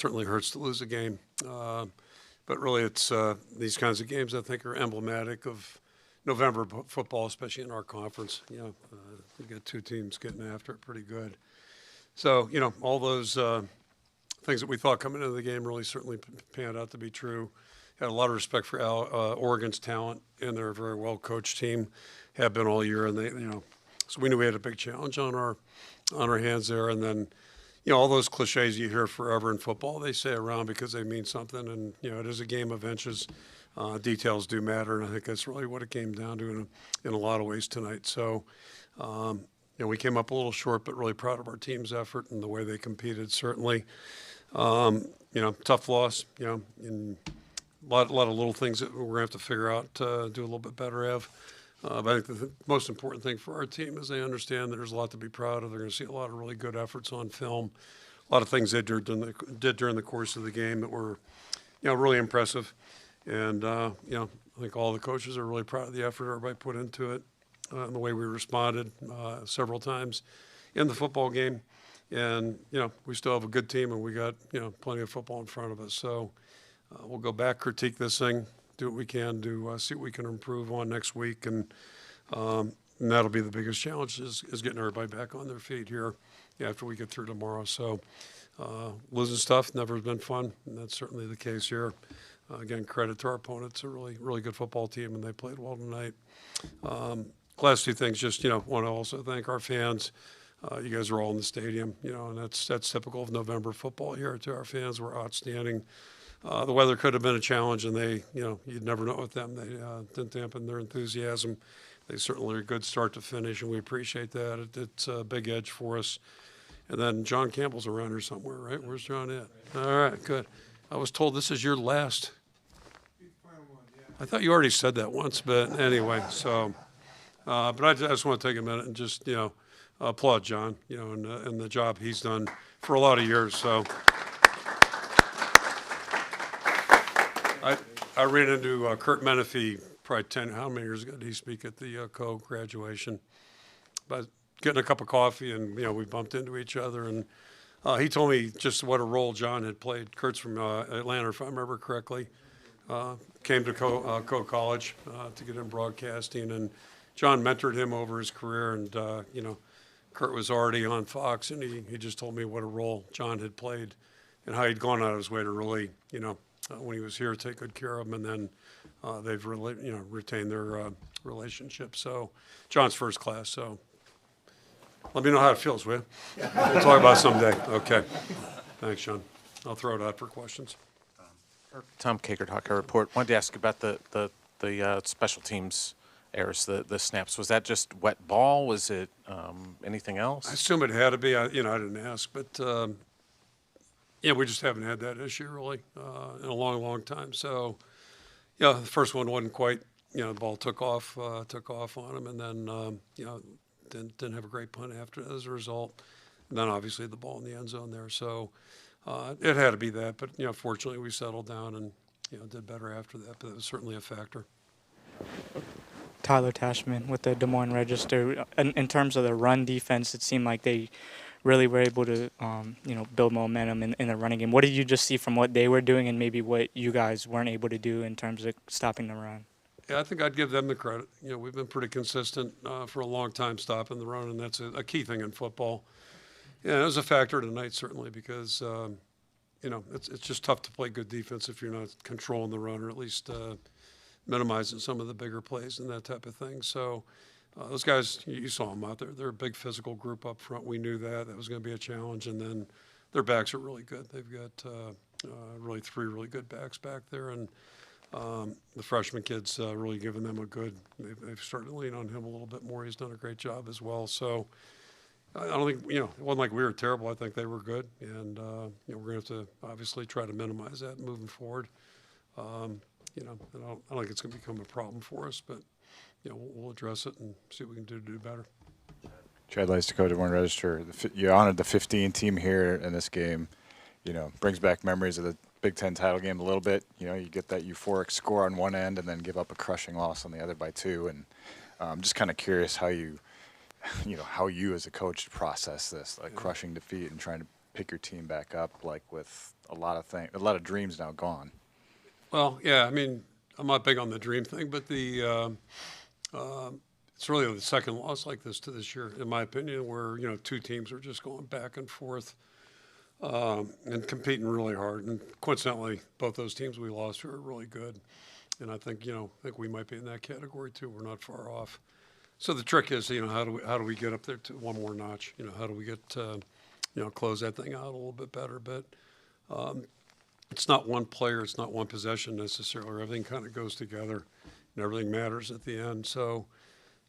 certainly hurts to lose a game. But really, it's these kinds of games I think are emblematic of November football, especially in our conference. You got two teams getting after it pretty good. So, all those things that we thought coming into the game really certainly panned out to be true. Had a lot of respect for Oregon's talent, and they're a very well coached team, have been all year, and so we knew we had a big challenge on our hands there. And then, all those cliches you hear forever in football, they say around because they mean something, and it is a game of inches. Details do matter, and I think that's really what it came down to in a lot of ways tonight. So, we came up a little short, but really proud of our team's effort and the way they competed. Certainly, tough loss. In a lot of little things that we're gonna have to figure out to do a little bit better of. But I think the most important thing for our team is they understand there's a lot to be proud of. They're going to see a lot of really good efforts on film, a lot of things they did during the course of the game that were, really impressive. And I think all the coaches are really proud of the effort everybody put into it and the way we responded several times in the football game. And we still have a good team, and we got plenty of football in front of us. So we'll go back, critique this thing, do what we can to see what we can improve on next week, and that'll be the biggest challenge is getting everybody back on their feet here after we get through tomorrow. So losing stuff never has been fun, and that's certainly the case here. Again, credit to our opponents, a really, really good football team, and they played well tonight. Last two things, just want to also thank our fans. You guys are all in the stadium, and that's typical of November football here. To our fans, we're outstanding. The weather could have been a challenge, and they, you'd never know with them. They didn't dampen their enthusiasm. They certainly are a good start to finish, and we appreciate that. It's a big edge for us. And then John Campbell's around here somewhere, right? Where's John at? All right, good. I was told this is your last. I thought you already said that once, but anyway. So, but I just want to take a minute and just, applaud John, and the job he's done for a lot of years. So. I ran into Kirk Menifee probably how many years ago did he speak at the co-graduation? But getting a cup of coffee, and we bumped into each other, and he told me just what a role John had played. Kurt's from Atlanta, if I remember correctly. Came to college to get in broadcasting, and John mentored him over his career, and Kurt was already on Fox, and he just told me what a role John had played and how he'd gone out of his way to really, when he was here, take good care of him, and then they've really, retained their relationship. So John's first class. So let me know how it feels, will you? We'll talk about it someday. Okay. Thanks, John. I'll throw it out for questions. Tom Kakert, Hawkeye Report. Wanted to ask about the special teams errors, the snaps. Was that just wet ball? Was it anything else? I assume it had to be. I didn't ask, but. We just haven't had that issue really in a long, long time. So, the first one wasn't quite. The ball took off on him, and then didn't have a great punt after as a result. And then obviously the ball in the end zone there. So it had to be that. But fortunately we settled down and did better after that. But it was certainly a factor. Tyler Tashman with the Des Moines Register. In terms of the run defense, it seemed like they really were able to, build momentum in the running game. What did you just see from what they were doing and maybe what you guys weren't able to do in terms of stopping the run? Yeah, I think I'd give them the credit. We've been pretty consistent for a long time stopping the run, and that's a key thing in football. Yeah, it was a factor tonight certainly because, it's just tough to play good defense if you're not controlling the run or at least minimizing some of the bigger plays and that type of thing. So. Those guys, you saw them out there. They're a big physical group up front. We knew that was going to be a challenge. And then their backs are really good. They've got really three really good backs back there. And the freshman kid's really given them a good – they've started to lean on him a little bit more. He's done a great job as well. So I don't think – it wasn't like we were terrible. I think they were good. And, we're going to have to obviously try to minimize that moving forward. I don't think it's going to become a problem for us, but – we'll address it and see what we can do better. Chad Leistikow, Des Moines Register. You honored the 15 team here in this game. Brings back memories of the Big Ten title game a little bit. You get that euphoric score on one end and then give up a crushing loss on the other by 2. And I'm just kind of curious how you as a coach process this, like crushing defeat and trying to pick your team back up, like with a lot of dreams now gone. Well, yeah, I mean, I'm not big on the dream thing, but it's really the second loss like this to this year, in my opinion, where, two teams are just going back and forth and competing really hard. And coincidentally, both those teams we lost are really good. And I think, we might be in that category too. We're not far off. So the trick is, how do we get up there to one more notch? How do we get, close that thing out a little bit better? But it's not one player, it's not one possession necessarily. Everything kind of goes together, and everything matters at the end. So,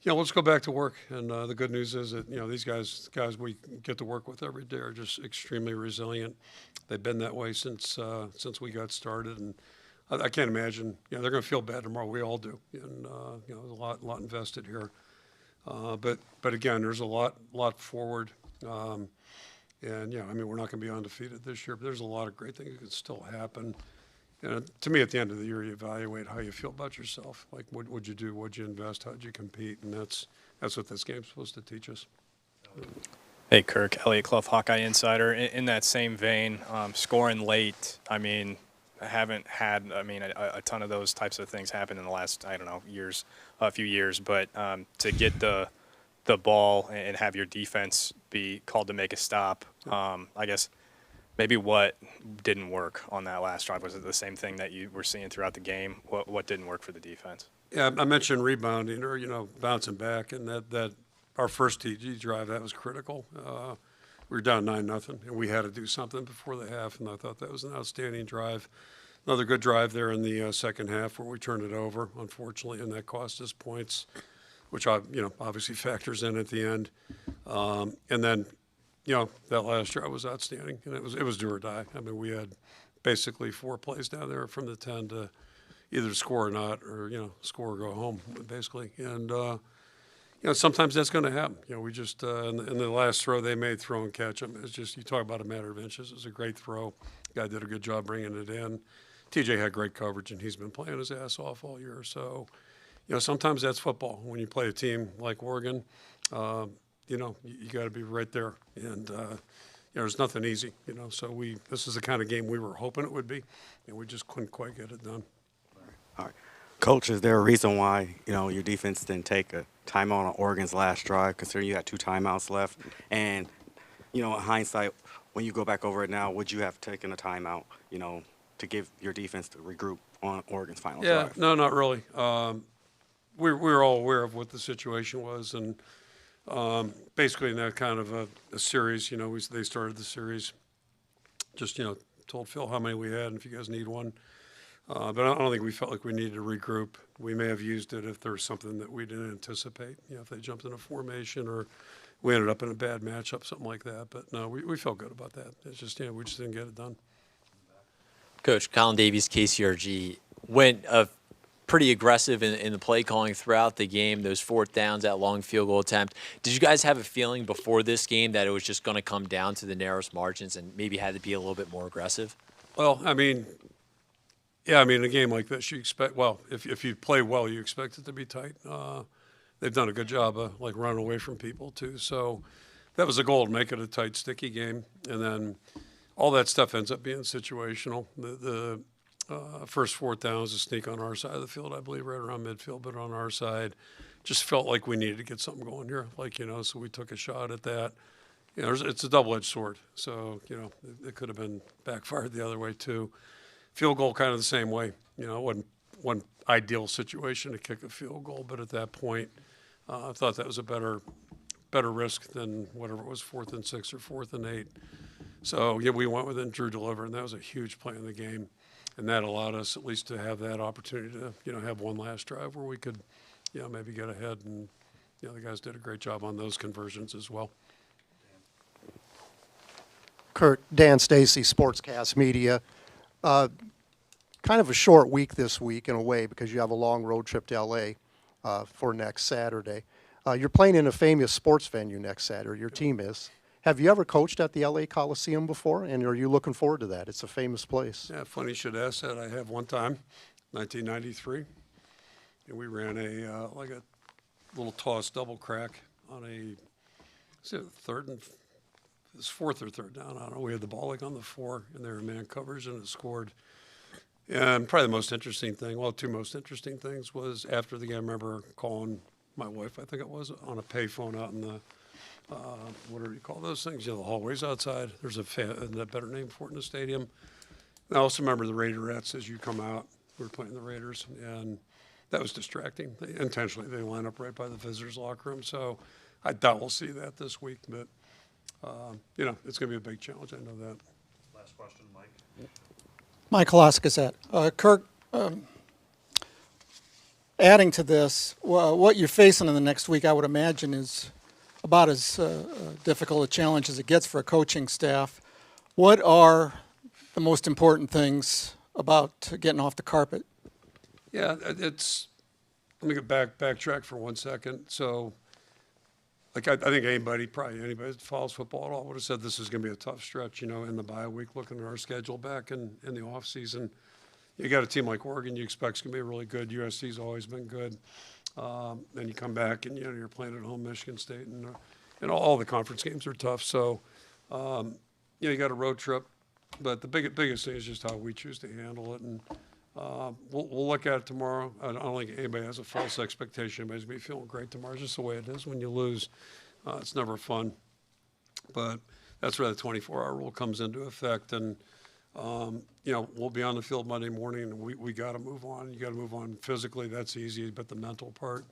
let's go back to work. And the good news is that these guys we get to work with every day are just extremely resilient. They've been that way since we got started, and I can't imagine. They're going to feel bad tomorrow. We all do, and there's a lot invested here. But again, there's a lot forward. And I mean, we're not going to be undefeated this year, but there's a lot of great things that can still happen. And to me, at the end of the year, you evaluate how you feel about yourself. Like, what would you do? What'd you invest? How'd you compete? And that's what this game's supposed to teach us. Hey, Kirk, Elliot Clough, Hawkeye Insider. In that same vein, scoring late, I mean, I haven't had, a ton of those types of things happen in the last, a few years. But to get the ball and have your defense be called to make a stop, I guess maybe what didn't work on that last drive? Was it the same thing that you were seeing throughout the game? What didn't work for the defense? Yeah, I mentioned rebounding or, bouncing back, and that our first TG drive, that was critical. We were down 9-0, and we had to do something before the half, and I thought that was an outstanding drive. Another good drive there in the second half where we turned it over, unfortunately, and that cost us points, which obviously factors in at the end. And then, that last drive was outstanding, and it was do or die. I mean, we had basically 4 plays down there from the 10 to either score or not, or score or go home, basically. And sometimes that's going to happen. We just in the last throw they made, throw and catch them. It's just, you talk about a matter of inches. It was a great throw. Guy did a good job bringing it in. TJ had great coverage, and he's been playing his ass off all year. So, sometimes that's football. When you play a team like Oregon, you got to be right there. And, there's nothing easy, So this is the kind of game we were hoping it would be, and we just couldn't quite get it done. All right. Coach, is there a reason why, your defense didn't take a timeout on Oregon's last drive, considering you had 2 timeouts left? And, in hindsight, when you go back over it now, would you have taken a timeout, to give your defense to regroup on Oregon's final drive? No, not really. We were all aware of what the situation was, and basically in that kind of a series, they started the series, just, told Phil how many we had and if you guys need one. But I don't think we felt like we needed to regroup. We may have used it if there was something that we didn't anticipate, if they jumped in a formation or we ended up in a bad matchup, something like that. But no, we felt good about that. It's just, we just didn't get it done. Coach, Colin Davies, KCRG, went pretty aggressive in the play calling throughout the game, those 4th downs, that long field goal attempt. Did you guys have a feeling before this game that it was just going to come down to the narrowest margins and maybe had to be a little bit more aggressive? Well, a game like this, you expect, if you play well, you expect it to be tight. They've done a good job of, running away from people, too. So that was the goal, to make it a tight, sticky game. And then all that stuff ends up being situational. The first 4th down was a sneak on our side of the field, I believe, right around midfield, but on our side. Just felt like we needed to get something going here, so we took a shot at that. It's a double-edged sword. So, it could have been backfired the other way, too. Field goal kind of the same way. It wasn't one ideal situation to kick a field goal, but at that point, I thought that was a better risk than whatever it was, 4th and 6 or 4th and 8. So, we went with it and Drew delivered, and that was a huge play in the game. And that allowed us at least to have that opportunity to, have one last drive where we could, maybe get ahead. And, the guys did a great job on those conversions as well. Kirk, Dan Stacy, Sportscast Media. Kind of a short week this week in a way because you have a long road trip to L.A. For next Saturday. You're playing in a famous sports venue next Saturday. Your team is. Have you ever coached at the L.A. Coliseum before, and are you looking forward to that? It's a famous place. Yeah, funny you should ask that. I have one time, 1993, and we ran a little toss double crack on a 3rd and was fourth or third down. I don't know. We had the ball like on the 4, and they were man coverage, and it scored. And probably the most interesting thing, well, two most interesting things was after the game, I remember calling my wife, I think it was, on a payphone out in the, what do you call those things? You know, the hallways outside. There's a better name for it in the stadium. And I also remember the Raiderettes as you come out. We were playing the Raiders, and that was distracting. Intentionally, they line up right by the visitors' locker room. So I doubt we'll see that this week, but, you know, it's going to be a big challenge. I know that. Last question, Mike. Mike Gazette. Kirk, adding to this, what you're facing in the next week, I would imagine, is about as difficult a challenge as it gets for a coaching staff. What are the most important things about getting off the carpet? Yeah, let me get backtrack for 1 second. So, like, I think probably anybody that follows football at all would have said this is going to be a tough stretch, you know, in the bye week, looking at our schedule back in the off season. You got a team like Oregon you expect is going to be really good. USC's always been good. Then you come back and, you know, you're playing at home, Michigan State, and all the conference games are tough. So, you know, you got a road trip. But the biggest thing is just how we choose to handle it. And we'll look at it tomorrow. I don't think anybody has a false expectation. Anybody's going to be feeling great tomorrow. It's just the way it is. When you lose, it's never fun. But that's where the 24-hour rule comes into effect. And, you know, we'll be on the field Monday morning, and we got to move on. You got to move on physically. That's easy. But the mental part,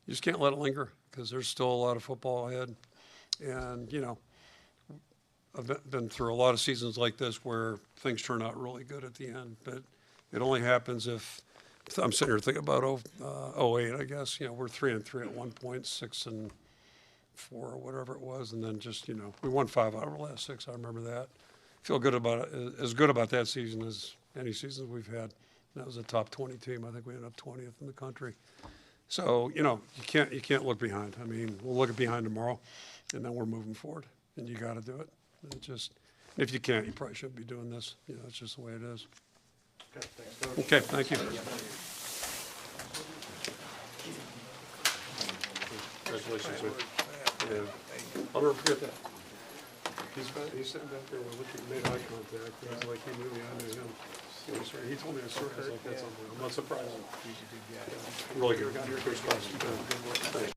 you just can't let it linger because there's still a lot of football ahead. And, you know, I've been through a lot of seasons like this where things turn out really good at the end, but it only happens if I'm sitting here thinking about 08, I guess. You know, we're 3-3 at one point, 6-4 or whatever it was, and then just, you know, we won 5 out of our last 6. I remember that. Feel good about it, as good about that season as any season we've had. That was a top 20 team. I think we ended up 20th in the country. So, you know, you can't look behind. I mean, we'll look behind tomorrow, and then we're moving forward, and you got to do it. It just, if you can't, you probably shouldn't be doing this. You know, it's just the way it is. Okay, thank you. Congratulations, sir. Yeah. I'll never forget that. He's sitting back there, we made eye contact. It was like he knew me, I knew him. He told me a story. I was like, that's unbelievable. I'm not surprised. He's a good guy. Really good guy. Good